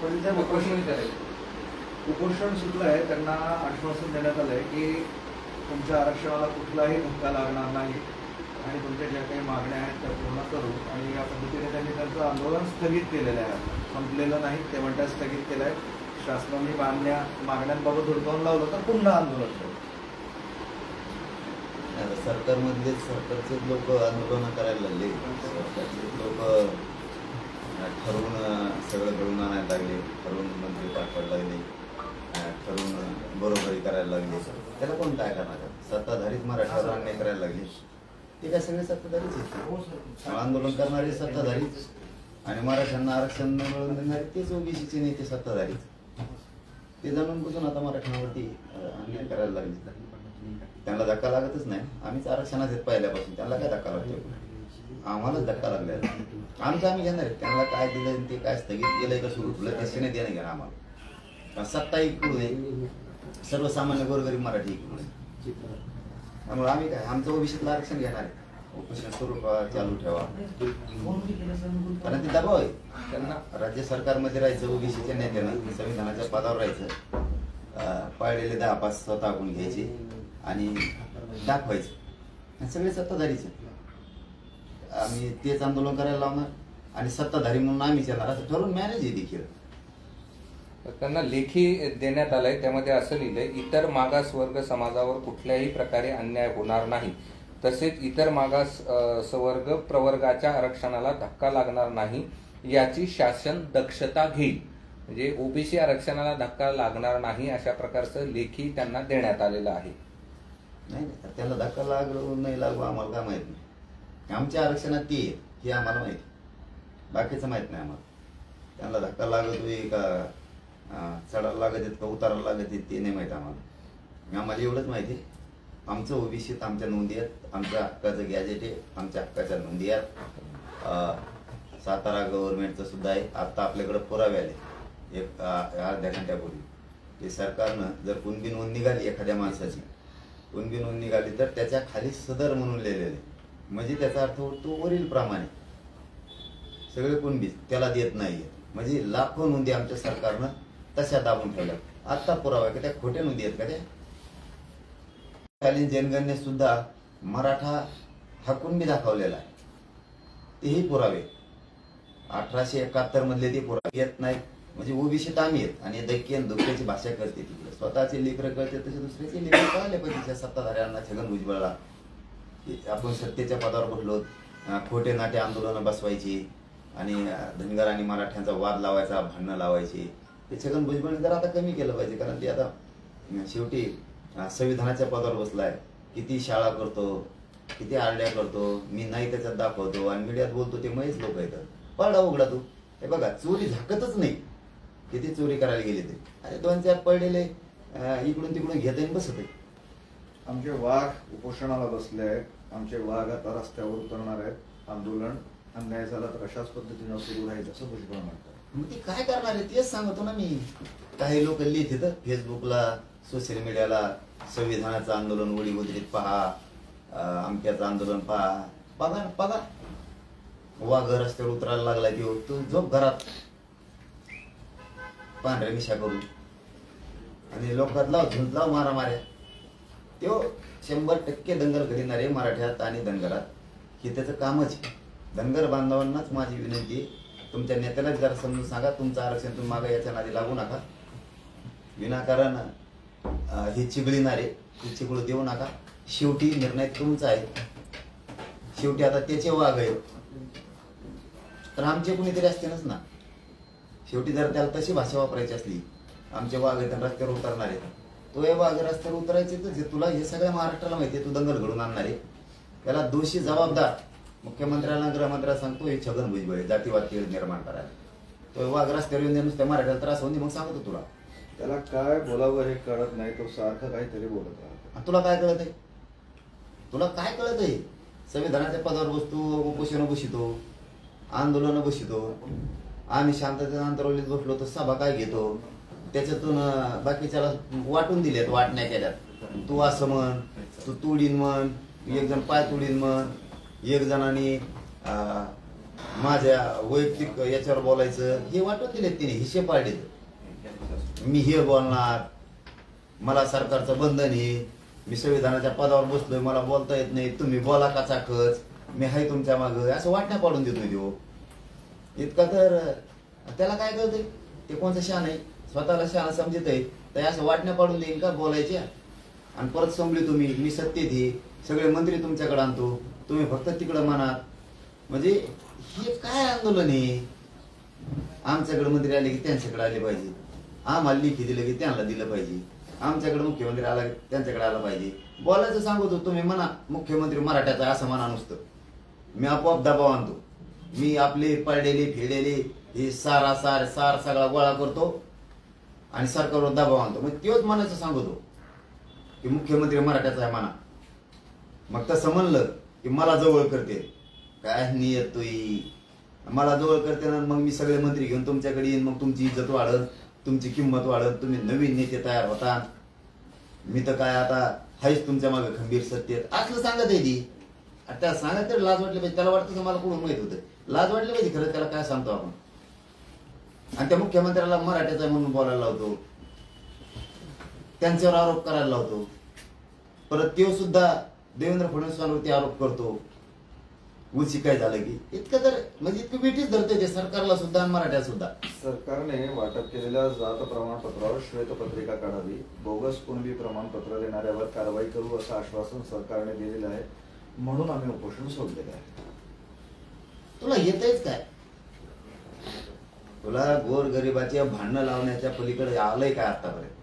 पण त्या उपोषण सुरू आहे, त्यांना आश्वासन देण्यात आलंय की तुमच्या आरक्षणाला कुठलाही धक्का लागणार नाही आणि तुमच्या ज्या काही मागण्या आहेत त्या पूर्ण करू. आणि या पद्धतीने त्यांनी त्यांचं आंदोलन स्थगित केलेलं आहे. संपलेलं नाही ते म्हणतात, स्थगित केलं आहे. शासनाने मागण्यांबाबत हुडकावून लावलं तर पुन्हा आंदोलन करू. सरकारचे लोक आंदोलन करायला लागले. सरकारचे लोक ठरवून सगळं घडून आणायला लागले, ठरवून मंत्री पाठवायला लागले, ठरवून बरोबरी करायला लागले. त्याला कोण काय करणार? सत्ताधारीच मराठ्यावर अन्याय करायला लागले. ते काय सगळे सत्ताधारीच आहेत. आंदोलन करणारे सत्ताधारीच आणि मराठ्यांना आरक्षण मिळवून देणारे तेच ओबीसीचे नेते सत्ताधारीच. ते जाणून बुजून आता मराठ्यांवरती अन्याय करायला लागले. त्यांना धक्का लागतच नाही. आम्हीच आरक्षणात येत पहिल्यापासून. त्यांना काय धक्का लागतो? आम्हालाच धक्का लागलाय. आमचं आम्ही घेणार आहे. त्यांना काय दिलं ते काय स्थगित केलंय का सुरू ठेवलं त्याने देणं घेणार आम्हाला. सत्ता इकडून आहे, सर्वसामान्य गोरगरीब मराठी इकडून आहे. त्यामुळे आम्ही काय आमचं ओबीसीतलं आरक्षण घेणार आहे. उपोषण सुरू चालू ठेवा, कारण ते दबाव आहे. त्यांना राज्य सरकारमध्ये राहायचं, ओबीसीच्या नेत्यानं संविधानाच्या पदावर राहायचं, पाळलेले 10 पास स्वतःहून घ्यायचे आणि दाखवायचं. सगळे सत्ताधारीचे. आम्ही तेच आंदोलन करायला लावणार आणि सत्ताधारी म्हणून आम्हीच येणार असं ठरवून मॅनेज आहे देखील. त्यांना लेखी देण्यात आलंय, त्यामध्ये असं लिहिलंय, इतर मागास वर्ग समाजावर कुठल्याही प्रकारे अन्याय होणार नाही, तसेच इतर मागास सवर्ग प्रवर्गाच्या आरक्षणाला धक्का लागणार नाही याची शासन दक्षता घेईल. म्हणजे ओबीसी आरक्षणाला धक्का लागणार नाही अशा प्रकारचं लेखी त्यांना देण्यात आलेलं आहे. नाही, त्याला धक्का लागू नाही लागू आम्हाला काय माहित नाही. आमच्या आरक्षणात ती आहे हे आम्हाला माहिती, बाकीचं माहित नाही आम्हाला. त्यांना धक्का लागतोय का चढायला लागत आहेत का उतारायला लागत आहेत ते नाही माहिती आम्हाला. आम्हाला एवढंच माहिती आहे, आमचं ओबीसीत आमच्या नोंदी आहेत, आमच्या हक्काचं गॅजेट आहे, आमच्या हक्काच्या नोंदी आहेत. सातारा गव्हर्नमेंटचं सुद्धा आहे. आता आपल्याकडे पुरावे आले एक अर्ध्या घंट्यापूर्वी. ते सरकारनं जर कुणबी नोंद निघाली एखाद्या माणसाची, कुणबी नोंद निघाली तर त्याच्या खाली सदर म्हणून लिहिलेले, म्हणजे त्याचा अर्थ होतो वरील प्रमाणे सगळे कुणबी त्याला देत नाहीये. म्हणजे लाखो नोंदी आमच्या सरकारनं तशा दाबून ठेवल्या. आता पुरावा की त्या खोट्या नोंदी आहेत का? त्या कालीन जनगणनेत सुद्धा मराठा हा कुणबी दाखवलेला आहे. तेही पुरावे 1871 मधले ते पुरावे येत नाहीत. म्हणजे ओबीसीत आम्ही आहेत आणि दैक्य दुसऱ्याची भाषा करते तिकडे. स्वतःचे लेकरं करते तसे दुसऱ्याचे लेकरं कळले पाहिजे. सत्ताधाऱ्यांना छगन भुजबळला आपण सत्तेच्या पदावर बसलो, खोटे नाटे आंदोलनं बसवायची आणि धनगर आणि मराठ्यांचा वाद लावायचा, भांडणं लावायची. ते छगन भुजबळने जर आता कमी केलं पाहिजे, कारण ते आता शेवटी संविधानाच्या पदावर बसलाय. किती शाळा करतो, किती आरड्या करतो, मी नाही त्याच्यात दाखवतो आणि मीडियात बोलतो ते महेच लोक येतात. पडला उघडा तू. हे बघा, चोरी झाकतच नाही. किती चोरी करायला गेले ते, अरे 2-4 पडलेले इकडून तिकडून घेत बसत आहे. आमचे वाघ उपोषणाला बसले आहेत. आमचे वाघ आता रस्त्यावर उतरणार आहेत. आंदोलन अन्याय झाला तर अशाच पद्धतीनं सुरू राहील असं भुजबळ म्हणतात. मग ते काय करणार आहे तेच सांगतो ना मी. काही लोक लिहित येतं फेसबुकला, सोशल मीडियाला, संविधानाचं आंदोलन उडी उधरीत पहा, अमक्याचं आंदोलन पहा. बघा ना, बघा वाघ रस्त्यावर उतरायला लागला की तू झोप घरात पांढऱ्या मिशा करून आणि लोकात लाव मारामाऱ्या. तो 100% दंगल करीणारे मराठ्यात आणि धनगरात, हे त्याचं कामच. धनगर बांधवांनाच माझी विनंती, तुमच्या नेत्यालाच जरा समजून सांगा, तुमचं आरक्षण तुम्ही मागा याच्या नादी लागू नका. विनाकारण हे चिघळीणारे हे चिघळू देऊ नका. शेवटी निर्णय तुमचा आहे. शेवटी आता त्याचे वाघ आहे तर आमचे कुणीतरी असतेनच ना. शेवटी जर त्याला तशी भाषा वापरायची असली, आमचे वाघ आहेत रस्त्यावर उतरणार आहेत, तो हे वाघ रस्त्यावर उतरायचे तर तुला हे सगळ्या महाराष्ट्राला माहिती आहे. तू दंगल घडून आणणार आहे. त्याला दोषी जबाबदार मुख्यमंत्र्यांना, गृहमंत्र्यांना सांगतो हे छगन भुजबळ जातीवाद केळ निर्माण करायला. तो वाघ रस्त्यावर येऊन नुसत्या मराठ्याला त्रास होऊन मग सांगतो तुला. त्याला काय बोलावं हे कळत नाही. तो सारखं काहीतरी बोलत राहतो. तुला काय कळत आहे? तुला काय कळत आहे? संविधानाच्या पदावर बसतो, उपोषण बसितो, आंदोलन बसितो. आम्ही शांततेच्या अंतरावलीत बसलो तर सभा काय घेतो, त्याच्यातून बाकीच्याला वाटून दिलेत, वाटण्या केल्यात. तू असं म्हण, तू तुडीन म्हण, एक जण पाय तुडीन म्हण, एक जणांनी माझ्या वैयक्तिक याच्यावर बोलायचं हे वाटत दिले तिने हिशे पाडले. मी हे बोलणार, मला सरकारचं बंधन आहे, मी संविधानाच्या पदावर बसलोय, मला बोलता येत नाही, तुम्ही बोला का चाकच, मी हाय तुमच्या मागं, असं वाटण्या पाडून देत नाही देऊ. इतका तर त्याला काय कळतंय, ते कोणचं शान आहे, स्वतःला शान समजत आहे, तर असं वाटण्या पाडून देईन का बोलायच्या. आणि परत संपली तुम्ही, मी सत्तेत आहे, सगळे मंत्री तुमच्याकडे आणतो, तुम्ही फक्त तिकडं म्हणा. म्हणजे हे काय आंदोलन आहे. आमच्याकडे मंत्री आले की त्यांच्याकडे आले पाहिजे, आम्हाला लिखी दिलं की त्यांना दिलं पाहिजे, आमच्याकडे मुख्यमंत्री आला की त्यांच्याकडे आला पाहिजे. बोलायचं सांगतो, तुम्ही म्हणा मुख्यमंत्री मराठ्याचा असं म्हणा नुसतं, मी आपोआप दबाव आणतो. मी आपले पडलेले फिरलेले हे सार सगळा गोळा करतो आणि सरकारवर दबाव आणतो. मग तेच म्हणायचं सांगतो की मुख्यमंत्री मराठ्याचा आहे म्हणा. मग तसं म्हणलं की मला जवळ करते, काय नियतोय, मला जवळ करते ना, मग मी सगळे मंत्री घेऊन तुमच्याकडे येईन, मग तुमची इज्जत वाढत, तुमची किंमत वाढत, तुम्ही नवीन नेते तयार होता. मी तर काय आता हायच तुमच्या मागे खंबीर सत्तेत असलं सांगत आहे ती. त्या सांगत तरी लाज वाटली पाहिजे. त्याला वाटतं की मला कोण माहित होतं, लाज वाटली पाहिजे खरं. त्याला काय सांगतो आपण. आणि त्या मुख्यमंत्र्याला मराठ्याचा म्हणून बोलायला लावतो, त्यांच्यावर आरोप करायला लावतो. परत तो सुद्धा देवेंद्र फडणवीसांवरती आरोप करतो. उलशी काय झालं की इतकं तर म्हणजे इतकं बेटीच धरते ते सरकारला सुद्धा आणि मराठ्याला सुद्धा. सरकारने वाटप केलेल्या जात प्रमाणपत्रावर श्वेतपत्रिका काढावी, बोगस कुणबी प्रमाणपत्र देणाऱ्यावर कारवाई करू असं आश्वासन सरकारने दिलेलं आहे, म्हणून आम्ही उपोषण सोडलेलं आहे. तुला येतच काय, तुला गोरगरिबाच्या भांडणं लावण्याच्या पलीकडे आलंय काय आतापर्यंत.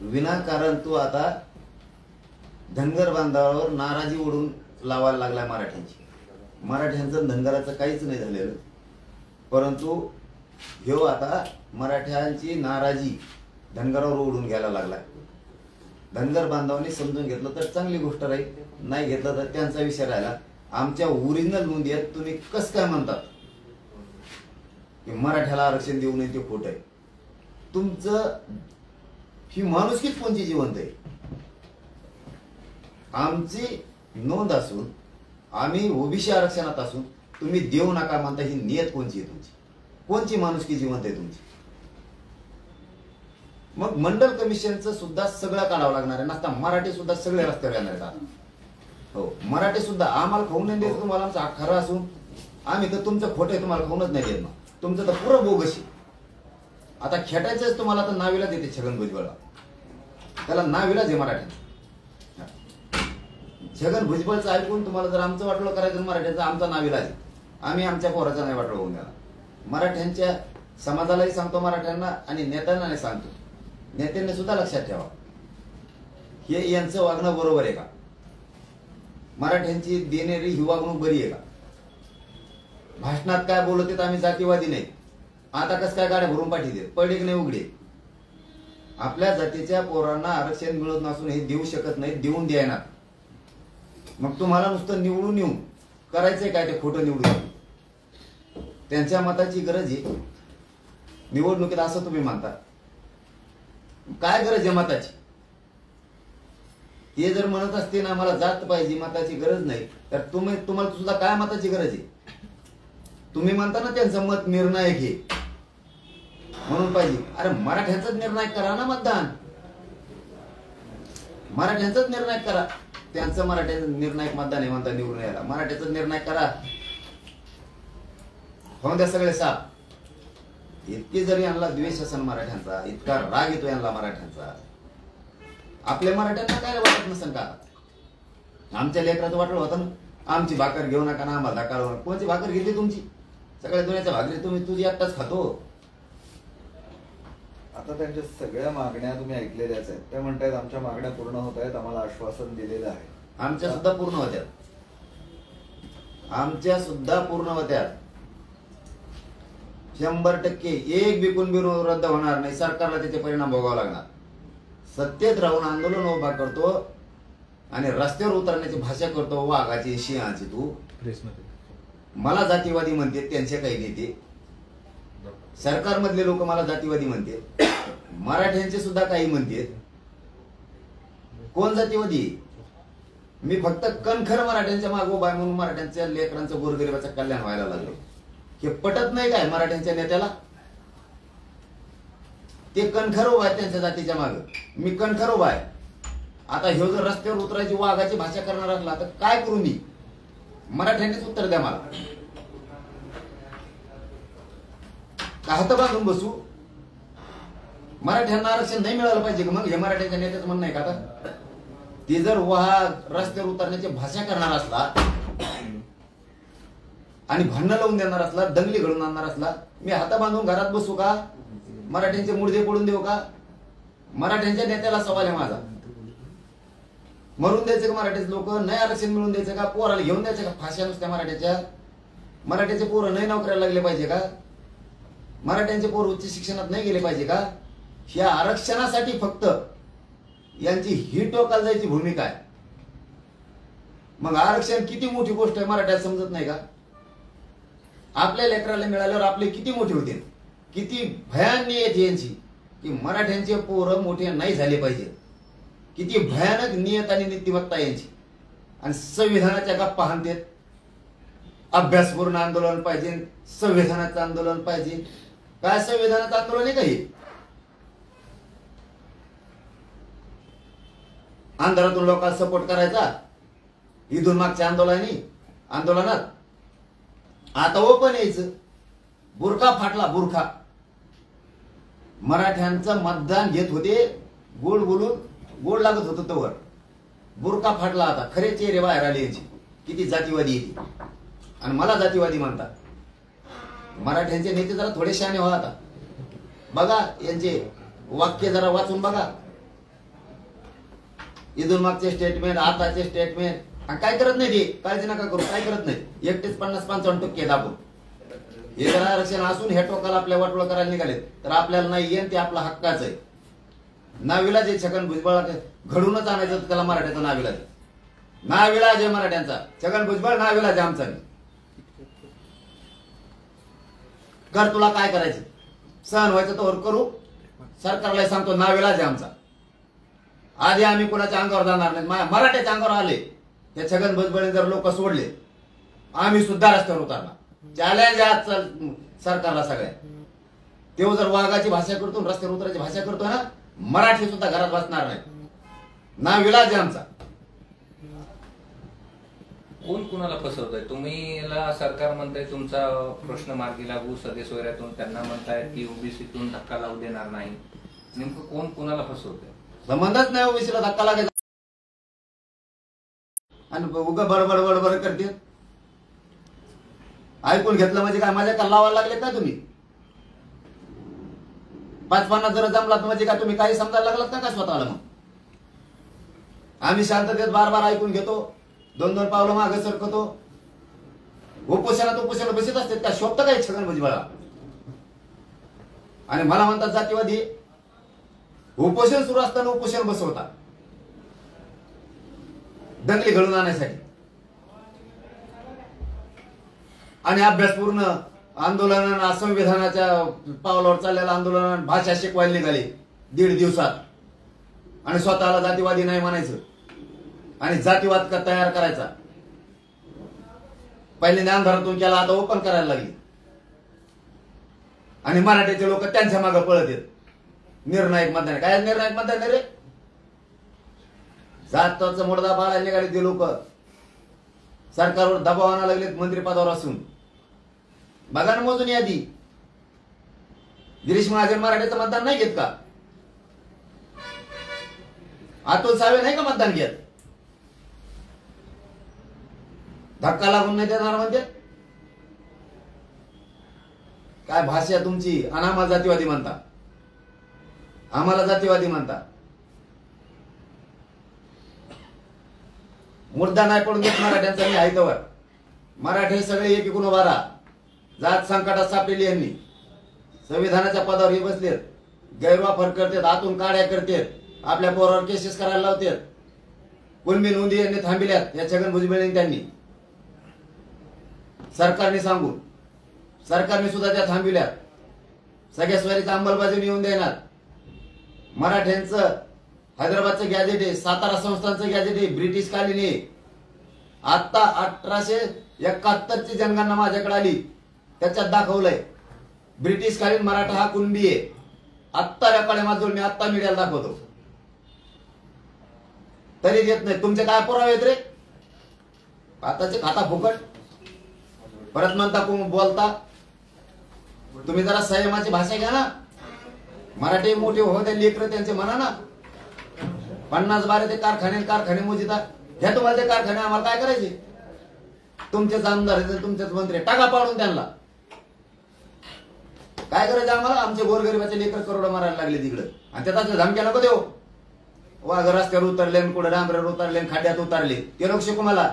विनाकारण तू आता धनगर बांधवावर नाराजी ओढून लावायला लागलाय मराठ्यांची. मराठ्यांचं धनगराचं काहीच नाही झालेलं, परंतु ह्यो आता मराठ्यांची नाराजी धनगरावर ओढून घ्यायला लागलाय. धनगर बांधवांनी समजून घेतलं तर चांगली गोष्ट राहील, नाही घेतलं तर त्यांचा विषय राहिला. आमच्या ओरिजिनल नोंदीत तुम्ही कस काय म्हणतात की मराठ्याला आरक्षण देऊ नये, ते खोट आहे. तुमचं ही माणुसकीच कोणची जिवंत आहे. आमची नोंद असून आम्ही ओबीसी आरक्षणात असून तुम्ही देऊ नका म्हणता, ही नियत कोणची आहे तुमची, कोणची माणुसकी जिवंत आहे तुमची. मग मंडल कमिशनचं सुद्धा सगळं काढावं लागणार आहे. नसता मराठी सुद्धा सगळे रस्त्यावर येणार आहेत. हो, मराठी सुद्धा आम्हाला खाऊन नाही देत. तुम्हाला आमचा खरं असून आम्ही तर तुमचं खोटं आहे, तुम्हाला खाऊनच नाही देत. तुमचं तर पुरं बोगशी. आता खेटायचंच तुम्हाला तर नावीला देते छगन भुजबळला, त्याला नावीलाच आहे मराठी. छगन भुजबळचं ऐकून तुम्हाला जर आमचं वाटलं करायचं मराठ्याचं, आमचा नावीला आहे. आम्ही आमच्या पोराचा नाही वाटलं होऊन द्याला. मराठ्यांच्या समाजालाही सांगतो, मराठ्यांना आणि नेत्यांना सांगतो, नेत्यांनी सुद्धा लक्षात ठेवा, हे यांचं वागणं बरोबर आहे का, मराठ्यांची देणारी ही वागणूक बरी आहे का. भाषणात काय बोलत आम्ही जातीवादी नाही, आता कसं काय गाड्या भरून पाठी देत, पडे की नाही उघडे. आपल्या जातीच्या पोरांना आरक्षण मिळत नसून हे देऊ शकत नाही, देऊन द्यायना. मग तुम्हाला नुसतं निवडून येऊन करायचंय काय, ते खोटं निवडून येऊन. त्यांच्या मताची गरज आहे निवडणुकीत असं तुम्ही म्हणता. काय गरज आहे मताची. ते जर म्हणत असते ना मला जात पाहिजे, मताची गरज नाही, तर तुम्हाला सुद्धा काय मताची गरज आहे. तुम्ही म्हणता ना त्यांचं मत निर्णायक आहे म्हणून पाहिजे. अरे मराठ्यांचाच निर्णायक करा ना मतदान, मराठ्यांचाच निर्णायक करा. त्यांचं मराठ्यांचं निर्णायक मतदान आहे म्हणता निवडून यायला, मराठ्याचाच निर्णायक करा. होऊन द्या सगळे साफ. इतके जरी यांना द्वेष असेल मराठ्यांचा, इतका राग येतो यांना मराठ्यांचा, आपल्या मराठ्यांना काय वाटत नसेल का. आमच्या लेकराचं वाटलं होतं ना, आमची भाकर घेऊ नका ना, आम्हाला धक्का लावू नका. कोणची भाकर घेतली तुमची, सगळ्या दुनियाच्या भाकरी तुम्ही तुझी एकटाच खातो. आता त्यांच्या सगळ्या मागण्या तुम्ही ऐकलेल्याच आहेत. ते म्हणतायत आमच्या मागण्या पूर्ण होत आहेत, आम्हाला आश्वासन दिलेलं आहे. आमच्या सुद्धा पूर्ण होत्या, आमच्या सुद्धा पूर्ण होत्या. 100% एक बी कुणबी रद्द होणार नाही. सरकारला त्याचे परिणाम भोगावे लागणार. सत्तेत राहून आंदोलन उभा करतो आणि रस्त्यावर उतरण्याची भाषा करतो वाघाची सिंहाची. तू मला जातीवादी म्हणते, त्यांचे काही नेते सरकारमधले लोक मला जातीवादी म्हणते, मराठ्यांचे सुद्धा काही म्हणते. कोण जातीवादी? मी फक्त कणखर मराठ्यांच्या मागे उभा आहे म्हणून मराठ्यांच्या लेकरांचं गोरगरिबाचं कल्याण व्हायला लागले. हे पटत नाही काय मराठ्यांच्या नेत्याला? ते कणखर उभा आहे त्यांच्या जातीच्या मागे, मी कणखर उभा आहे. आता ह्यो जर रस्त्यावर उतरायची वाघाची भाषा करणार असला तर काय करू मी? मराठ्यांनीच उत्तर द्या मला. का हात बांधून बसू? मराठ्यांना आरक्षण नाही मिळालं पाहिजे का? मग हे मराठ्यांच्या नेत्याचं म्हणणं आहे का? आता ती जर रस्त्यावर उतरण्याची भाषा करणार असला आणि भांडणं लावून देणार असला, दंगली घडून आणणार असला, मी हात बांधून घरात बसू का? मराठ्यांचे मुडदे पडून देऊ का? मराठ्यांच्या नेत्याला सवाल आहे माझा. मरून द्यायचे का मराठीचे लोक? नाही आरक्षण मिळून द्यायचं का? पोराला घेऊन द्यायचं का फाश्या नुसत्या मराठ्याच्या? मराठ्याचे पोरं नाही नोकऱ्याला लागले पाहिजे का? मराठ्यांचे पोर उच्च शिक्षणात नाही गेले पाहिजे का? ह्या आरक्षणासाठी फक्त यांची ही टोकाला जायची भूमिका आहे. मग आरक्षण किती मोठी गोष्ट आहे मराठ्यात समजत नाही का? आपल्या लेकराला मिळाल्यावर आपले किती मोठे होते, किती भयान नियत यांची की मराठ्यांचे पोरं मोठे नाही झाले पाहिजे. किती भयानक नियत आणि नीतिमत्ता यांची. आणि संविधानाच्या गप्पा हाणतेत. अभ्यासपूर्ण आंदोलन पाहिजे, संविधानाचं आंदोलन पाहिजे. काय संविधानाचं आंदोलन आहे का हे? आंध्रातून लोकांना सपोर्ट करायचा इथून मागच्या आंदोलनात. आता ओपन यायचं. बुरखा फाटला, बुरखा. मराठ्यांचं मतदान घेत होते गोड बोलून, गोड लागत होतं तोवर. बुरखा फाटला. आता खरे चेहरे बाहेर आले यांची. किती जातीवादी येते आणि मला जातीवादी म्हणतात. मराठ्यांचे नेते जरा थोडे शहाणे व्हा. आता बघा यांचे वाक्य जरा वाचून बघा. इथून मागचे स्टेटमेंट, आताचे स्टेटमेंट. काय करत नाही ते, काळजी नका करू, काय करत नाही. एकटेच 50-55% दाबून हे जर आरक्षण असून ह्या टोकाला आपल्या वाटोळ करायला निघाले तर आपल्याला नाही येईन, ते आपला हक्काच आहे. नाविलाज आहे छगन भुजबळ घडूनच आणायचं त्याला मराठ्याचा नाविलाज. नाविलाज आहे मराठ्यांचा. छगन भुजबळ नाविलाज आहे आमचा. कर तुला काय करायचं, सहन व्हायचं तर करू. सरकारला सांगतो नाविलाज आहे आमचा. आधी आम्ही कोणाच्या अंगावर जाणार नाही. मराठ्याच्या अंगावर आले त्या छगन भुजबळने जर लोक सोडले, आम्ही सुद्धा रस्त्यावर उतरणार. चॅलेंज आज सरकारला सगळ्या. तेव्हा जर वाघाची भाषा करतो, रस्त्यावर उतरायची भाषा करतो ना, मराठी सुद्धा घरात बसणार नाही. नाविलाज आहे आमचा. कोण कुणाला फसवतंय? तुम्ही याला सरकार म्हणताय तुमचा प्रश्न मार्गी लागू, सदस्य सोयऱ्यातून त्यांना म्हणताय की ओबीसीतून धक्का लावू देणार नाही. नेमकं कोण कुणाला फसवतंय? संबंधच नाही ओबीसीला धक्का लागायचा. आणि उगा बडबड बडबड करते. ऐकून घेतलं म्हणजे काय माझ्या का लावायला लागले का तुम्ही? 5-50 जण जमलात म्हणजे काय तुम्ही काही समजायला लागलात का स्वतःला? मग आम्ही शांततेत बार ऐकून घेतो, 2-2 पावलं मागे सरकतो. उपोषणात बसत असतात का? शोभतं काय छगन भुजबळला? आणि मला म्हणतात जातीवादी. उपोषण सुरू असताना उपोषण बसवतात दंगली घडून आणण्यासाठी. आणि अभ्यासपूर्ण आंदोलन, संविधानाच्या पावलावर चाललेलं आंदोलन, भाषा शिकवायला निघाले 1.5 दिवसात. आणि स्वतःला जातीवादी नाही म्हणायचं आणि जातीवाद का तयार करायचा. पहिले अंधारातून केला, आता ओपन करायला लागली. आणि मराठीचे लोक त्यांच्या मागे पळत येत. निर्णायक मतदान. काय निर्णायक मतदान रे? जाताचं मुडदा बाळायला निघाले ते लोक. सरकारवर दबाव आणायला लागलेत मंत्रिपदावर असून. बघा ना मोजून यादी. गिरीश महाजन मराठीचं मतदान नाही घेत का? अतुल सावे नाही का मतदान घेत? धक्का लागून नाही देणार म्हणजे? काय भाषा तुमची? आणि आम्हाला जातीवादी म्हणता. आम्हाला जातीवादी म्हणता. मुद्दा नाही पडून देत मराठ्यांचा. मी ऐकवर मराठी सगळे एकीकडून उभा राहा. जात संकटात सापलेली यांनी संविधानाच्या पदावर हे बसलेत. गैरवापर करतात, आतून काड्या करतात, आपल्या पोरावर केसेस करायला लावतात. कुलबी नोंदी यांनी थांबिल्यात या छगन भुजबळ त्यांनी. सरकारने सांगून सरकारने सुद्धा त्या थांबिल्यात. सगळ्या स्वारीचा अंमलबजावणी येऊन देणार. मराठ्यांचं हैदराबादचं गॅजेट आहे, सातारा संस्थांचं गॅजेट आहे, ब्रिटिश कालीन आहे. आता 1871ची जनगणना माझ्याकडे आली, त्याच्यात दाखवलंय ब्रिटिश कालीन मराठा हा कुणबी आहे. आत्ता रेकॉर्ड आहे माझं, मी आत्ता मीडियाला दाखवतो. तरी देत नाही. तुमचे काय पुरावे आहेत रे? आताचे खाता फुकट. परत म्हणता बोलता. तुम्ही जरा संयमाची भाषा घ्या ना. मराठी मोठे हो ते लेकर त्यांचे म्हणा ना. 50-12 ते कारखाने मोजिता घ्या. तुम्हाला ते कारखाने आम्हाला काय करायचे? तुमचेच आमदार आहेत, तुमचेच मंत्री, टाका पाडून त्यांना. काय करायचं आम्हाला? आमचे गोरगरिबाचे लेकर करोड मारायला लागले तिकडे, आणि त्याचा धमक्या नको देऊ. वाघ रस्त्यावर उतरले, कुठे डांबऱ्यावर उतरले, खाड्यात उतरले, ते लोक शिकू मला.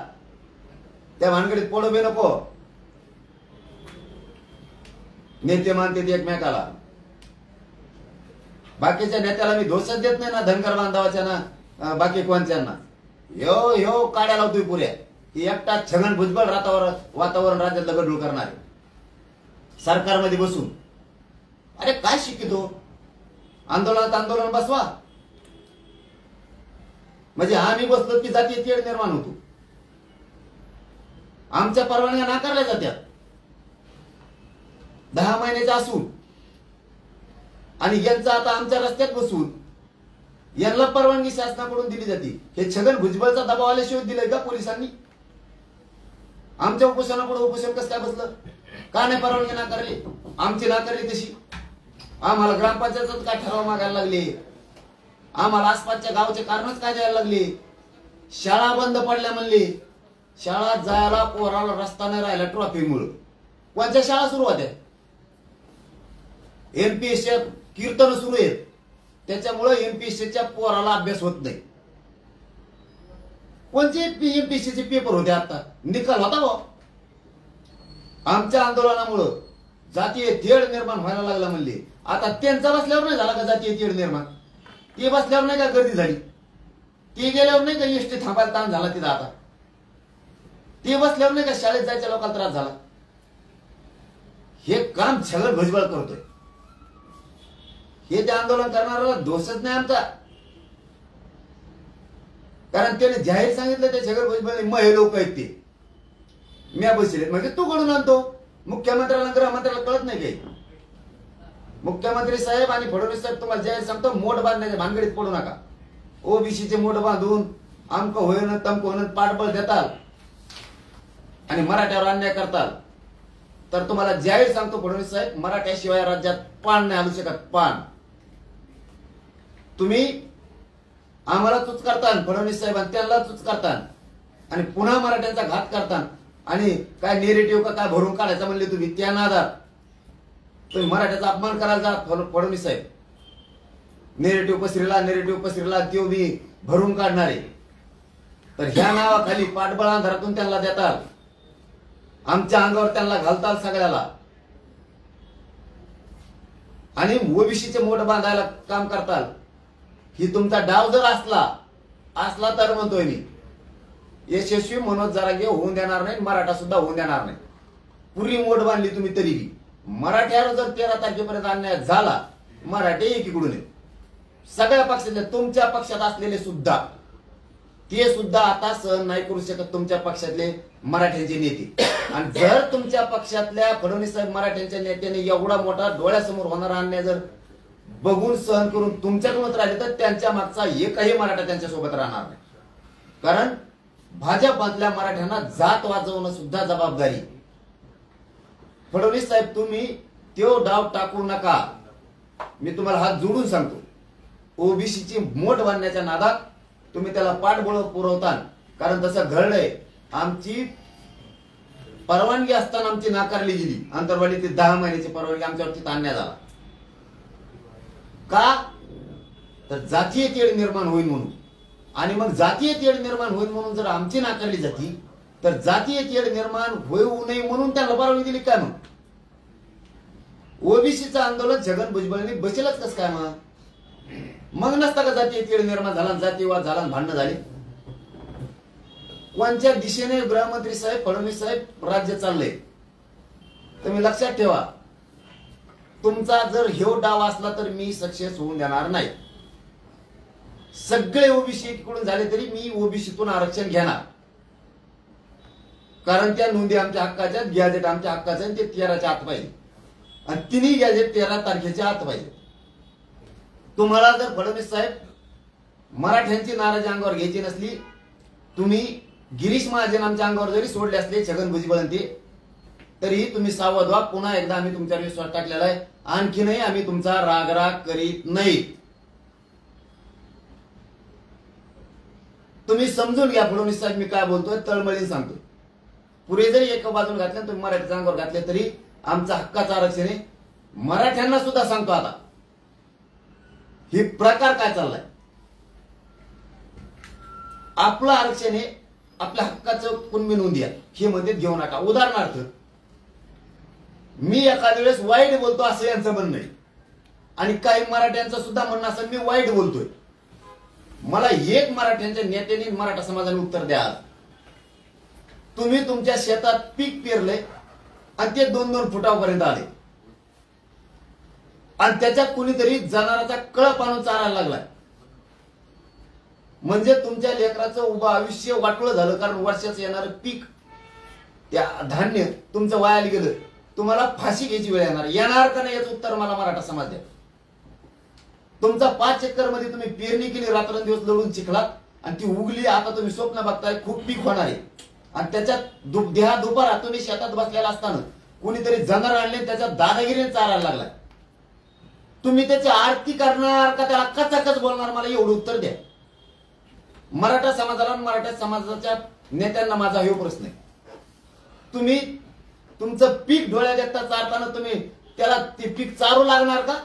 त्या भानगडीत पडू बी नको. नेते मानते एकमेकाला. बाकीच्या नेत्याला मी दोषच देत नाही ना, धनगर बांधवाच्या ना बाकी कोणत्यांना. ह्यो काड्या लावतोय पुऱ्या की एकटा छगन भुजबळ वातावरण राज्यातलं गडूळ करणारे सरकारमध्ये बसून. अरे काय शिकितो? आंदोलन बसवा. म्हणजे आम्ही बसलो की जातीय तेढ निर्माण होतो. आमच्या परवानग्या नाकारल्या जात्यात 10 महिन्याच्या असून, आणि यांचा आता आमच्या रस्त्यात बसून यांना परवानगी शासनाकडून दिली जाते. हे छगन भुजबळचा दबाव आल्याशिवाय दिलाय का पोलिसांनी? आमच्या उपोषणापुढे उपोषण कसं काय बसलं? का नाही परवानगी नाकारली? आमची नाकारली तशी. आम्हाला ग्रामपंचायतच काय ठराव मागायला लागले, आम्हाला आसपासच्या गावचे कारणच काय द्यायला लागले. शाळा बंद पडल्या म्हणले. शाळा जायला पोराला रस्ता नाही राहिला ट्रॉफीमुळे. कोणत्या शाळा सुरू होत्या? एमपीएससी कीर्तन सुरू आहेत, त्याच्यामुळे एमपीएससीच्या पोराला अभ्यास होत नाही. कोणते एमपीएससीचे पेपर होते? आता निकाल होता बा. आमच्या आंदोलनामुळं जातीय तेढ निर्माण व्हायला लागला म्हणले. आता त्यांचा बसल्यावर नाही झाला का जातीय तेढ निर्माण? ते बसल्यावर नाही का गर्दी झाली? ते गेल्यावर नाही का एसटी थांबायला ताण झाला तिथं? आता ते बसल्यावर नाही का शाळेत जायच्या लोकांना त्रास झाला? हे काम छगन भुजबळ करतोय. हे ते आंदोलन करणाऱ्याला दोषच नाही आमचा, कारण त्याने जाहीर सांगितलं ते छगन भुजबळ महे लोक आहेत ते म्या बसले. म्हणजे तू कडून आणतो. मुख्यमंत्र्याला गृहमंत्र्याला कळत नाही काही? मुख्यमंत्री साहेब आणि फडणवीस साहेब तुम्हाला जाहीर सांगतो, मोठ बांधण्याच्या भानगडीत पडू नका. ओबीसीचे मोठ बांधून आमक होईन तमक होईन पाठबळ देताल आणि मराठ्यावर अन्याय करताल, तर तुम्हाला जाहीर सांगतो फडणवीस साहेब, मराठ्याशिवाय राज्यात पान नाही आणू शकत. पान तुम्ही आम्हाला चूच करता, फडणवीस साहेब त्यांना चूच करता, आणि पुन्हा मराठ्यांचा घात करता. आणि काय नेरेटिव्ह का काय भरून काढायचं म्हणले तुम्ही, त्या नादात तुम्ही मराठ्याचा अपमान करायला जा. फडणवीस साहेब नेरेटिव्ह पसरीला तो मी भरून काढणारे, तर ह्या नावाखाली पाठबळ अंधारातून त्यांना देताल, आमच्या अंगावर त्यांना घालताल सगळ्याला, आणि ओबीसीचे मोठ बांधायला काम करताल. ही तुमचा डाव जर असला तर म्हणतोय मी, यशस्वी मनोज जरांगे होऊन देणार नाही, मराठा सुद्धा होऊन देणार नाही. पुरी मोठ बांधली तुम्ही तरी मराठ्यावर जर 13 तारखेपर्यंत अन्याय झाला, मराठे एकीकडून सगळ्या पक्षातले, तुमच्या पक्षात असलेले सुद्धा, ते सुद्धा आता सहन नाही करू शकत तुमच्या पक्षातले मराठ्यांचे नेते. आणि जर तुमच्या पक्षातल्या फडणवीस साहेब मराठ्यांच्या नेत्याने एवढा मोठा डोळ्यासमोर होणारा अन्याय जर बघून सहन करून तुमच्याकडून राहिले, तर त्यांच्या मागचा एकही मराठा त्यांच्यासोबत राहणार नाही. कारण भाजपातल्या मराठ्यांना जात वाजवणं सुद्धा जबाबदारी. फडणवीस साहेब तुम्ही तो डाव टाकू नका. मी तुम्हाला हात जोडून सांगतो, ओबीसीची मोठ बांधण्याच्या नादात तुम्ही त्याला पाठबळ पुरवता. कारण तसं घडलंय, आमची परवानगी असताना आमची नाकारली गेली. अंतरवाली ते 10 महिन्याची परवानगी आमच्यावरती अन्याय झाला. का? तर जातीय तेढ निर्माण होईल म्हणून. आणि मग जातीय तेढ निर्माण होईल म्हणून जर आमची नाकारली जाती, तर जातीय तेढ निर्माण होऊ नये म्हणून त्यांना परवानगी दिली काय? मग ओबीसीचं आंदोलन छगन भुजबळांनी बसेलच कस काय? मग नसता का जातीय तेढ निर्माण झाला, जातीयवाद झाला, भांडणं झाली? कोणत्या दिशेने गृहमंत्री साहेब फडणवीस साहेब राज्य चाललंय तुम्ही लक्षात ठेवा. तुमचा जर ह्यो डाव असला तर मी सक्सेस होऊन देणार नाही. सगळे ओबीसी कडून झाले तरी मी ओबीसीतून आरक्षण घेणार. कारण त्या नोंदी आमच्या हक्काच्या, गॅजेट आमच्या हक्काचं आहे, ते 13च्या आत पाहिजे आणि तिन्ही गॅजेट 13 तारखेच्या आत पाहिजे. तुम्हाला जर फडणवीस साहेब मराठ्यांची नाराजी अंगावर घ्यायची नसली, तुम्ही गिरीश महाजन आमच्या अंगावर जरी सोडले असले, छगन भुजबळ ते, तरी तुम्ही सावध व्हा. पुन्हा एकदा आम्ही तुमच्यावर विश्वास टाकलेला आहे. आणखीनही आम्ही तुमचा रागराग करीत नाही. तुम्ही समजून घ्या फडणवीस साहेब मी काय बोलतोय, तळमळीने सांगतोय. पुढे जरी एका बाजूला घातले, तुम्ही मराठीच्या अंगावर घातले, तरी आमचं हक्काचं आरक्षण आहे. मराठ्यांना सुद्धा सांगतो आता ही प्रकार काय चाललाय. आपलं आरक्षण हे आपल्या हक्काचं कुणबी नोंदी आहे, हे म्हणते घेऊ नका. उदाहरणार्थ मी एखाद्या वेळेस वाईट बोलतो असं यांचं म्हणणं आहे आणि काही मराठ्यांचं सुद्धा म्हणणं असं मी वाईट बोलतोय. मला एक मराठ्यांच्या नेत्याने मराठा समाजाने उत्तर द्या. तुम्ही तुमच्या शेतात पीक पेरले आणि ते 2-2 फुटापर्यंत आले आणि त्याच्यात कुणीतरी जनावराचा कळप आणून चारायला लागलाय, म्हणजे तुमच्या लेकराचं उभं आयुष्य वाटलं झालं. कारण वर्षाचं येणारं पीक, त्या धान्य तुमचं वायाला गेलं, तुम्हाला फाशी घ्यायची वेळ येणार का नाही याचं उत्तर मला मराठा समाज द्या. तुमचा 5 एकर मध्ये तुम्ही पेरणी केली, रात्रंदिवस लढून चिखलात आणि ती उगली. आता तुम्ही स्वप्न बघताय खूप पीक होणार आहे आणि त्याच्यात दुपारा तुम्ही शेतात बसलेला असताना कुणीतरी जनावर आणले, त्याच्यात दादागिरीने चारायला लागलाय. तुम्ही त्याची आरती करणार का त्याला कचाकच बोलणार, मला एवढं उत्तर द्या. मराठा समाजाला, मराठा समाजाच्या नेत्यांना माझा हा प्रश्न आहे. तुम्ही तुमचं पीक डोळ्या देखता चारताना तुम्ही त्याला ते पीक चारू लागणार का?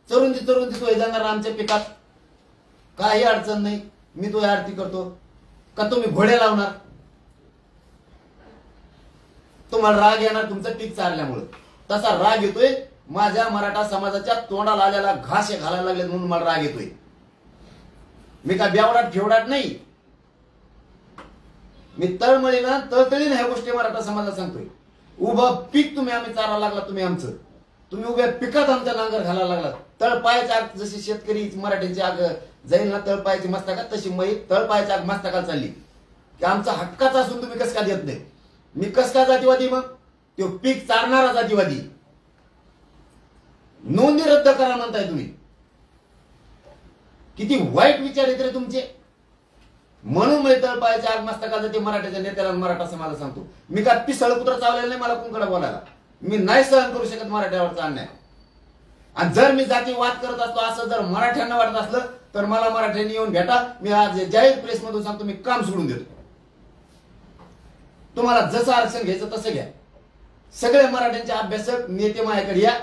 चरून ती सोय जाणार आमच्या पिकात, काही अडचण नाही, मी तो आरती करतो का? तुम्ही घोडे लावणार? तुम्हाला राग येणार तुमचं पीक चारल्यामुळे. तसा राग येतोय माझ्या मराठा समाजाच्या तोंडाला आलेला घास हे घालायला लागले म्हणून मला राग येतोय. मी काय बेवडाट फेवडाट नाही. मी तळमळीनं तळतळीनं ह्या गोष्टी मराठा समाजाला सांगतोय. उभं पीक तुम्ही आम्ही चारायला लागला, तुम्ही आमचं, तुम्ही उभ्या पिकात आमच्या नांगर घालायला लागला. तळपायाच्या आग जशी शेतकरी मराठ्यांची आग जाईल ना तळपायाची मस्तकात, तशी मै तळपायाच्या आग मस्तकात चालली की आमचा हक्काचा असून तुम्ही कस काय देत नाही. मी कस काय जातीवादी? मग तो पीक चारणारा जातीवादी. नोंदी रद्द करा म्हणताय तुम्ही. किती वाईट विचार येत रे तुमचे. म्हणून मी तळपायाच्या आग मस्तकात ते मराठ्याच्या नेत्याला मराठा समाजाला सांगतो. मी काय पिसळ कुत्र चावलेलं नाही मला कोणकडे बोलायला. मी नाही सहन करू शकत मराठ्यावरचा अन्याय. आणि जर मी जातीवाद करत असतो असं जर मराठ्यांना वाटत असलं तर मला मराठ्यांनी येऊन भेटा. मी आज जाहीर प्रेस मधून सांगतो, मी काम सोडून देतो. तुम्हाला जसं आरक्षण घ्यायचं तसं घ्या. सगळे मराठ्यांचे अभ्यासक नेते माझ्याकडे या,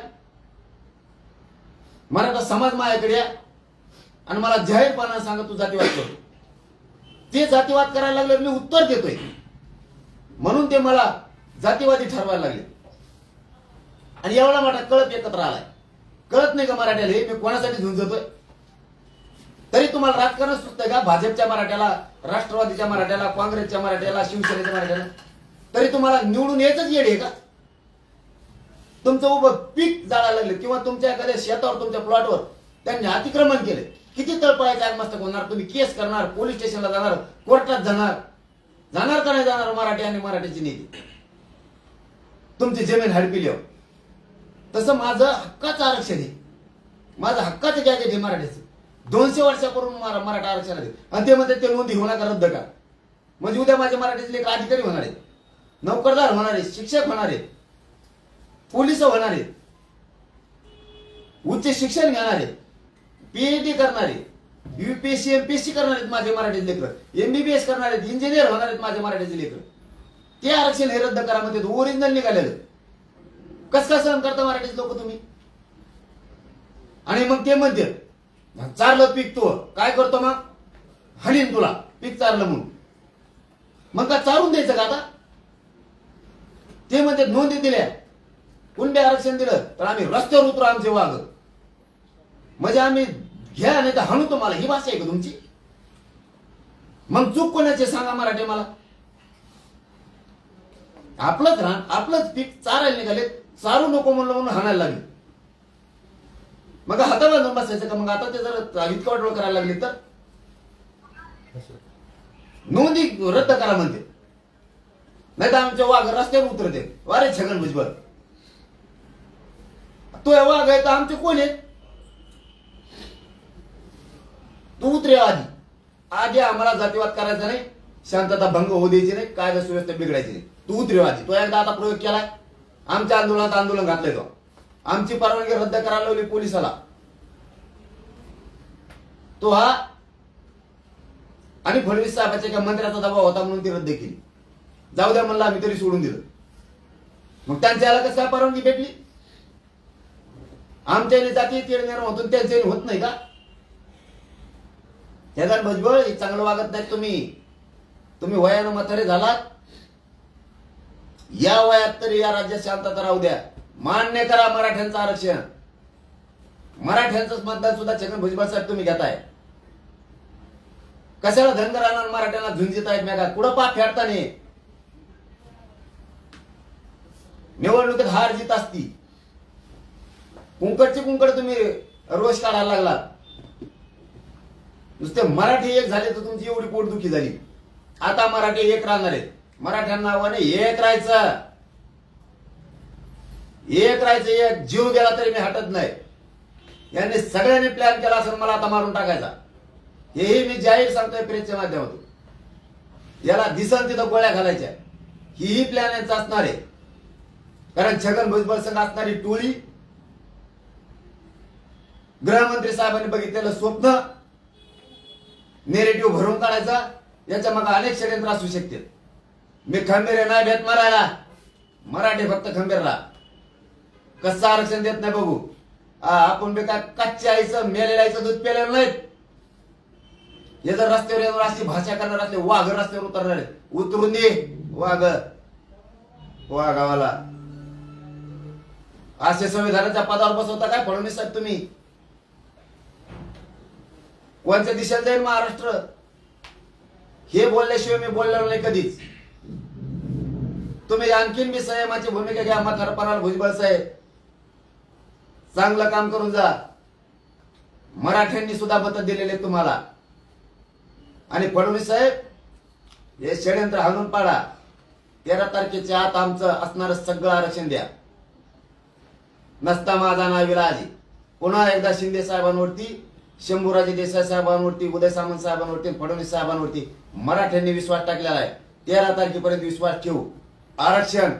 मराठा समाज माझ्याकडे या आणि मला जाहीरपणाने सांगा तू जातीवाद करतो. ते जातीवाद करायला लागले मी उत्तर देतोय म्हणून ते मला जातीवादी ठरवायला लागले. आणि एवढा मोठा कळप एकत्र आलाय. कळत नाही का मराठ्याला हे मी कोणासाठी झुंजतोय? तरी तुम्हाला राजकारण सुचतंय का? भाजपच्या मराठ्याला, राष्ट्रवादीच्या मराठ्याला, काँग्रेसच्या मराठ्याला, शिवसेनेच्या मराठ्याला, तरी तुम्हाला निवडून यायचंच येड आहे का? तुमचं उभं पीक जाळायला लागले किंवा तुमच्या एखाद्या शेतावर, तुमच्या प्लॉटवर त्यांनी अतिक्रमण केले. किती तळपायाचे आगमस्तक होणार? तुम्ही केस करणार, पोलीस स्टेशनला जाणार, कोर्टात जाणार का नाही जाणार? मराठी आणि मराठीची नेते तुमची जमीन हडपिल्यावर. तसं माझं हक्काचं आरक्षण आहे, माझं हक्काचं गॅजेट आहे मराठीचं. 200 वर्षापूर्वी मराठा आरक्षण आहे आणि ते म्हणते ते नोंदी होणार का रद्द का? म्हणजे उद्या माझे मराठीचे लेख अधिकारी होणार आहेत, नोकरदार होणार आहेत, शिक्षक होणार आहेत, पोलीस होणार आहेत, उच्च शिक्षण घेणार आहेत, पीएचडी करणार आहेत, यूपीएससी एमपीएससी करणार आहेत माझे मराठीचे लेकर, एमबीबीएस करणार आहेत, इंजिनियर होणार आहेत माझे मराठीचे लेकर. ते आरक्षण हे रद्द करा म्हणते. ओरिजिनल निघालेलं कस काय सहन करता मराठीचे लोक तुम्ही? आणि मग ते म्हणते चारलं पीक तू काय करतो? मग हणीन तुला पीक चारलं म्हणून. मग का चारून द्यायचं का आता? ते म्हणते नोंदी दिल्या, कुणबी आरक्षण दिलं तर आम्ही रस्त्यावर उतरू आमचे वाघ, म्हणजे आम्ही घ्या नाही तर हाणू तुम्हाला. ही भाषा आहे का तुमची? मग चूक कोणाचे सांगा मराठी मला. आपलंच रान, आपलंच पीक चारायला निघाले, चारू नको म्हणलं म्हणून हाणायला लागले. मग हाता बांधून बसायचं का? मग आता ते जर इतकं वाटोळ करायला लागले तर नोंदी रद्द करा म्हणते. नाही तर आमच्या वाघ रस्त्यावर उतरते. अरे छगन भुजबळ, तो वाघ आहे तर आमचे कोण आहेत? तू उतरे आधी. आधी आम्हाला जातीवाद करायचा नाही, शांतता भंग होऊ द्यायची नाही, कायदा सुव्यवस्था बिघडायची नाही. तू उतरे आधी. तो एकदा आता प्रयोग केलाय, आमच्या आंदोलनात आंदोलन घातलंय. तो आमची परवानगी रद्द करायला लावली पोलिसाला. तो हा आणि फडणवीस साहेबांच्या एका मंत्र्याचा दबाव होता म्हणून ती रद्द केली. जाऊ द्या म्हणलं, आम्ही तरी सोडून दिलं. मग त्यांच्या याला कसं परवानगी भेटली? आमच्याने जातीय तेढ निर्माण होतो, त्यांच्याने होत नाही का? छगन भुजबळ हे चांगलं वागत नाही. तुम्ही वयानं म्हातारे झालात. या वयात तरी या राज्यात शांतता राहू द्या. मान्य करा मराठ्यांचं आरक्षण. मराठ्यांचंच मतदान सुद्धा छगन भुजबळ साहेब तुम्ही घेताय. कशाला धनगरांना मराठ्यांना झुंजीत आहेत मेघा? कुठं पाप फेडताना? निवडणुकीत हार जीत असती. कुंकडची कुंकड तुम्ही रोष काढायला लागलात. नुसते मराठी एक झाले तर तुमची एवढी पोटदुखी झाली. आता मराठी एक राहणार आहेत. मराठ्यांना आव्हान एक राहायचं, एक राहायचं. एक जीव गेला तरी मी हटत नाही. यांनी सगळ्यांनी प्लॅन केला असेल मला आता मारून टाकायचा. हेही मी जाहीर सांगतोय प्रेसच्या माध्यमातून. याला दिसन तिथं गोळ्या घालायच्या. ही प्लॅन यांचा असणार आहे. कारण छगन भुजबळ संघ असणारी टोळी, गृहमंत्री साहेबांनी बघितलेलं स्वप्न, नेरेटिव्ह भरून काढायचा. याच्या मग अनेक षडयंत्र असू शकतील. मी खंबीर नाही भेट मारायला. मराठी फक्त खंबीर राहा. कसं आरक्षण देत नाही बघू. आपण बे काय कच्च्या आईचं मेलेल्या आईचं दूध पेलेलं नाहीत. हे जर रस्त्यावर येणार अशी भाषा करणार असले, वाघ रस्त्यावर उतरणार आहेत. उतरून दे वाघ, वाघावाला. असे संविधानाच्या पदावर बसवता काय फडणवीस साहेब तुम्ही? कोणत्या दिशेला जाईल महाराष्ट्र? हे बोलल्याशिवाय मी बोलणार नाही कधीच. तुम्ही आणखीन मी संयमाची भूमिका घ्या. म्हातारपणाला भुजबळ साहेब चांगलं काम करून जा. मराठ्यांनी सुद्धा मत दिलेले तुम्हाला. आणि फडणवीस साहेब हे षडयंत्र हाणून पाडा. 13 तारखेच्या आत आमचं असणारं सगळं आरक्षण द्या. नसता माझा नाविलाज. पुन्हा एकदा शिंदे साहेबांवरती, शंभूराजे देसाई साहेबांवरती, उदय सामंत साहेबांवरती, फडणवीस साहेबांवरती मराठ्यांनी विश्वास टाकलेला आहे. 13 तारखेपर्यंत विश्वास ठेवू. आरक्षण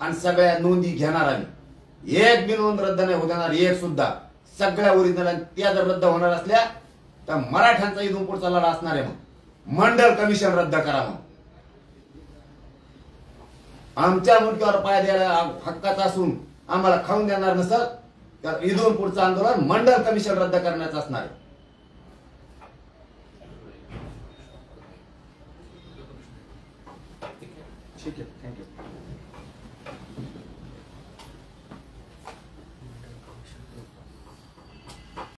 आणि सगळ्या नोंदी घेणार आम्ही. एक बी नोंद रद्द नाही होणार, एक सुद्धा. सगळ्या ओरिजिनल. त्या जर रद्द होणार असल्या तर मराठ्यांचा इथून पुढचा लढा असणार आहे. मग मंडल कमिशन रद्द करा. मग आमच्या मुंडक्यावर पाय द्यायला हक्काचा असून आम्हाला खाऊन देणार नसत तर इथून पुढचं आंदोलन मंडल कमिशन रद्द करण्याचं असणार आहे. ठीक आहे, थँक्यू.